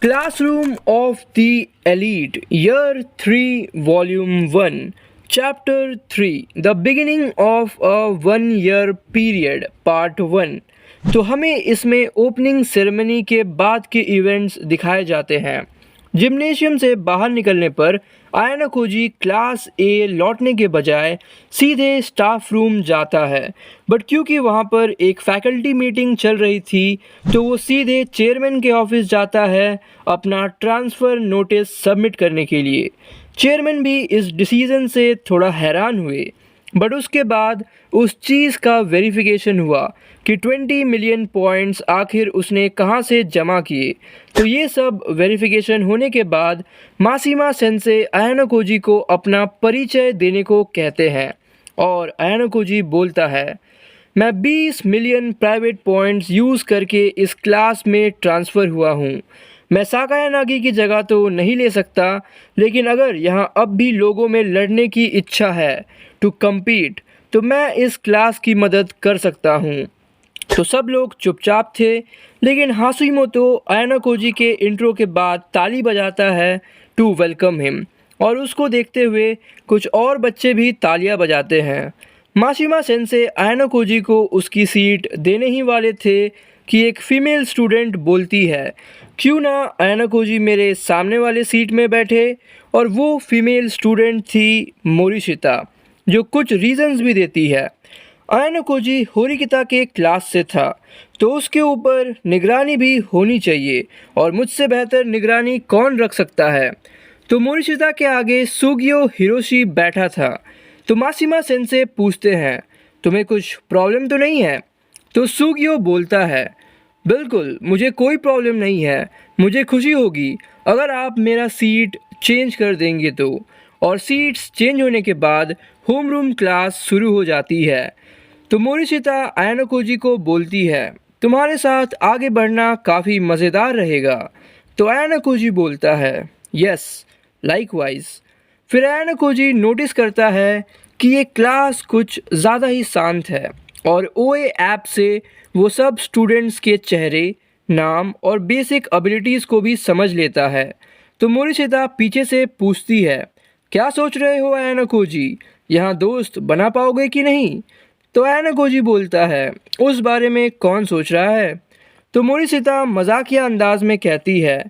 Classroom of the Elite, Year 3, Volume 1, Chapter 3, The Beginning of a One-Year Period, Part 1। तो हमें इसमें opening ceremony के बाद के इवेंट्स दिखाए जाते हैं। जिम्नेशियम से बाहर निकलने पर आयाना कोजी क्लास ए लौटने के बजाय सीधे स्टाफ रूम जाता है, बट क्योंकि वहाँ पर एक फैकल्टी मीटिंग चल रही थी तो वो सीधे चेयरमैन के ऑफिस जाता है अपना ट्रांसफ़र नोटिस सबमिट करने के लिए। चेयरमैन भी इस डिसीज़न से थोड़ा हैरान हुए, बट उसके बाद उस चीज़ का वेरिफिकेशन हुआ कि 20 मिलियन पॉइंट्स आखिर उसने कहाँ से जमा किए। तो ये सब वेरिफिकेशन होने के बाद मासीमा सेंसे आयाना कोजी को अपना परिचय देने को कहते हैं और आयाना कोजी बोलता है, मैं 20 मिलियन प्राइवेट पॉइंट्स यूज़ करके इस क्लास में ट्रांसफ़र हुआ हूँ। मैं साकायानागी की जगह तो नहीं ले सकता, लेकिन अगर यहाँ अब भी लोगों में लड़ने की इच्छा है टू कम्पीट तो मैं इस क्लास की मदद कर सकता हूँ। तो सब लोग चुपचाप थे, लेकिन हासुमोतो आयाना कोजी के इंट्रो के बाद ताली बजाता है टू वेलकम हिम, और उसको देखते हुए कुछ और बच्चे भी तालियां बजाते हैं। माशिमा सेंसे आयाना कोजी को उसकी सीट देने ही वाले थे कि एक फ़ीमेल स्टूडेंट बोलती है, क्यों ना आयाना कोजी मेरे सामने वाले सीट में बैठे। और वो फीमेल स्टूडेंट थी मोरिशिता, जो कुछ रीज़न्स भी देती है। आयाना कोजी होरिकिता के क्लास से था, तो उसके ऊपर निगरानी भी होनी चाहिए, और मुझसे बेहतर निगरानी कौन रख सकता है। तो मोरिशिता के आगे सुगियो हिरोशी बैठा था। तो मासीमा सेंसे पूछते हैं, तुम्हें कुछ प्रॉब्लम तो नहीं है? तो सुगियो बोलता है, बिल्कुल मुझे कोई प्रॉब्लम नहीं है, मुझे खुशी होगी अगर आप मेरा सीट चेंज कर देंगे तो। और सीट्स चेंज होने के बाद होम रूम क्लास शुरू हो जाती है। तो मोरिशिता आयाना कोजी को बोलती है, तुम्हारे साथ आगे बढ़ना काफ़ी मज़ेदार रहेगा। तो आयाना कोजी बोलता है, यस लाइकवाइज। फिर आयाना कोजी नोटिस करता है कि ये क्लास कुछ ज़्यादा ही शांत है, और ओए ऐप से वो सब स्टूडेंट्स के चेहरे, नाम और बेसिक एबिलिटीज़ को भी समझ लेता है। तो मोरिशिता पीछे से पूछती है, क्या सोच रहे हो आयाना कोजी, यहाँ दोस्त बना पाओगे कि नहीं? तो आयाना कोजी बोलता है, उस बारे में कौन सोच रहा है? तो मोरिशिता मजाकिया अंदाज में कहती है,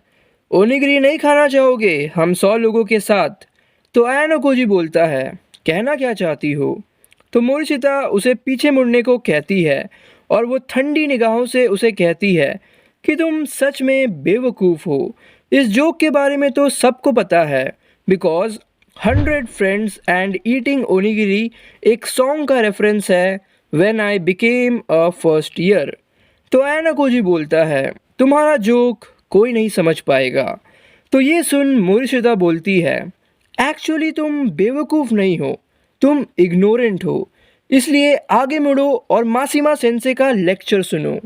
ओनिगिरी नहीं खाना चाहोगे हम 100 लोगों के साथ? तो आयाना कोजी बोलता है, कहना क्या चाहती हो? तो मोरिशिता उसे पीछे मुड़ने को कहती है, और वो ठंडी निगाहों से उसे कहती है कि तुम सच में बेवकूफ़ हो। इस जोक के बारे में तो सबको पता है, because 100 friends and eating onigiri एक सॉन्ग का रेफरेंस है, when I became a first year. तो आयाना कोजी बोलता है, तुम्हारा जोक कोई नहीं समझ पाएगा। तो ये सुन मोरिशिता बोलती है, एक्चुअली तुम बेवकूफ़ नहीं हो, तुम इग्नोरेंट हो, इसलिए आगे मुड़ो और मासीमा सेंसे का लेक्चर सुनो।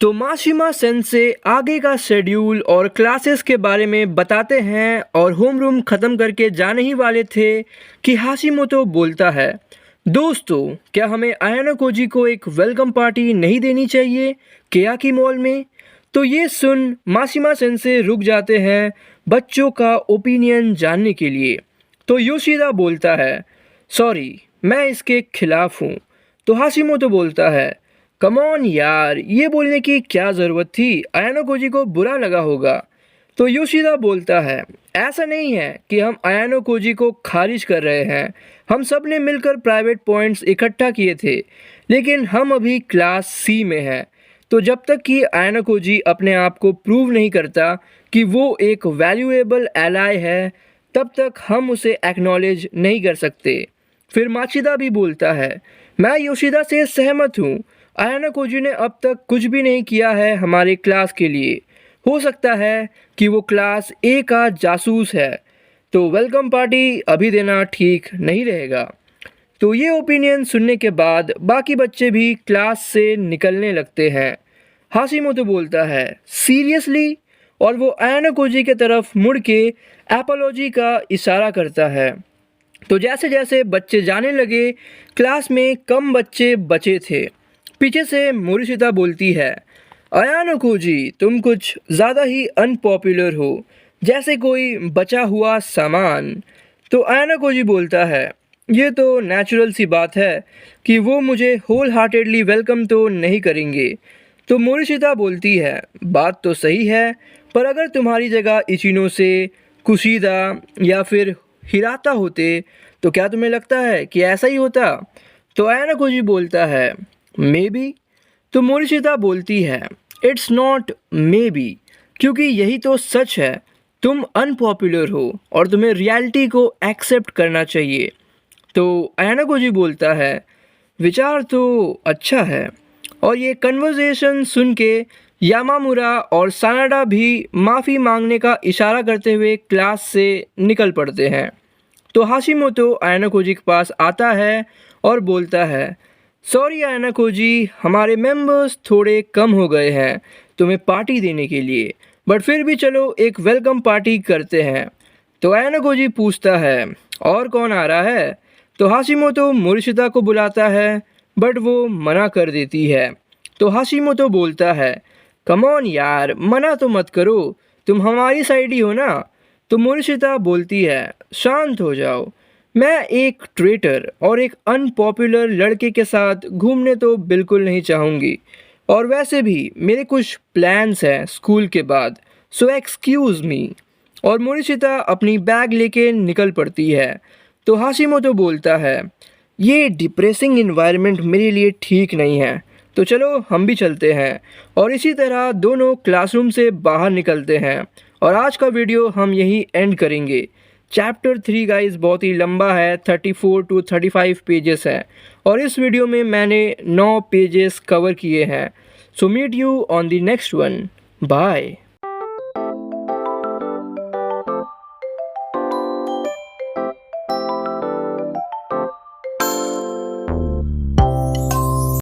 तो माशिमा सेंसे आगे का शेड्यूल और क्लासेस के बारे में बताते हैं, और होम रूम ख़त्म करके जाने ही वाले थे कि हाशिमोतो बोलता है, दोस्तों क्या हमें आयाना कोजी को एक वेलकम पार्टी नहीं देनी चाहिए केयाकी मॉल में? तो ये सुन माशिमा सेंसे रुक जाते हैं बच्चों का ओपिनियन जानने के लिए। तो योशिदा बोलता है, सॉरी मैं इसके खिलाफ हूँ। तो हाशिमोतो बोलता है, कम ऑन यार, ये बोलने की क्या ज़रूरत थी, आयाना कोजी को बुरा लगा होगा। तो योशिदा बोलता है, ऐसा नहीं है कि हम आयाना कोजी को खारिज कर रहे हैं, हम सब ने मिलकर प्राइवेट पॉइंट्स इकट्ठा किए थे, लेकिन हम अभी क्लास सी में हैं। तो जब तक कि आयाना कोजी अपने आप को प्रूव नहीं करता कि वो एक वैल्यूएबल एलाय है, तब तक हम उसे एक्नॉलेज नहीं कर सकते। फिर माचिदा भी बोलता है, मैं योशिदा से सहमत हूँ, आयाना कोजी ने अब तक कुछ भी नहीं किया है हमारे क्लास के लिए। हो सकता है कि वो क्लास ए का जासूस है, तो वेलकम पार्टी अभी देना ठीक नहीं रहेगा। तो ये ओपिनियन सुनने के बाद बाकी बच्चे भी क्लास से निकलने लगते हैं। हाशिमोतो बोलता है, सीरियसली? और वो आयाना कोजी के तरफ मुड़ के एपोलॉजी का इशारा करता है। तो जैसे जैसे बच्चे जाने लगे, क्लास में कम बच्चे बचे थे। पीछे से मोरिशिता बोलती है, अयानो जी, तुम कुछ ज़्यादा ही अनपॉपुलर हो, जैसे कोई बचा हुआ सामान। तो अयानो जी बोलता है, ये तो नेचुरल सी बात है कि वो मुझे होल हार्टेडली वेलकम तो नहीं करेंगे। तो मोरिशिता बोलती है, बात तो सही है, पर अगर तुम्हारी जगह इचिनो से कुशिदा या फिर हिराता होते तो क्या तुम्हें लगता है कि ऐसा ही होता? तो अयानो जी बोलता है, मे बी। तो मोरिशिता बोलती है, इट्स नॉट मे बी, क्योंकि यही तो सच है। तुम अनपॉपुलर हो और तुम्हें रियलिटी को एक्सेप्ट करना चाहिए। तो अयानो जी बोलता है, विचार तो अच्छा है। और ये कन्वर्सेशन सुन के यामामुरा और सानाडा भी माफ़ी मांगने का इशारा करते हुए क्लास से निकल पड़ते हैं। तो हाशिमोतो अयानो जी के पास आता है और बोलता है, सॉरी अयानो जी, हमारे मेंबर्स थोड़े कम हो गए हैं तुम्हें पार्टी देने के लिए, बट फिर भी चलो एक वेलकम पार्टी करते हैं। तो अयानो जी पूछता है, और कौन आ रहा है? तो हाशिमोतो मोरिशिता को बुलाता है, बट वो मना कर देती है। तो हाशिमोतो बोलता है, कम ऑन यार, मना तो मत करो, तुम हमारी साइड ही हो ना। तो मोरिशिता बोलती है, शांत हो जाओ, मैं एक ट्रेटर और एक अनपॉपुलर लड़के के साथ घूमने तो बिल्कुल नहीं चाहूँगी, और वैसे भी मेरे कुछ प्लान्स हैं स्कूल के बाद, सो एक्सक्यूज़ मी। और मोरिशिता अपनी बैग लेके निकल पड़ती है। तो हाशिमोतो बोलता है, ये डिप्रेसिंग इन्वायरमेंट मेरे लिए ठीक नहीं है, तो चलो हम भी चलते हैं। और इसी तरह दोनों क्लासरूम से बाहर निकलते हैं और आज का वीडियो हम यहीं एंड करेंगे। चैप्टर 3 गाइस बहुत ही लंबा है, 34 टू 35 पेजेस है और इस वीडियो में मैंने 9 पेजेस कवर किए हैं। So meet you on the next one. Bye.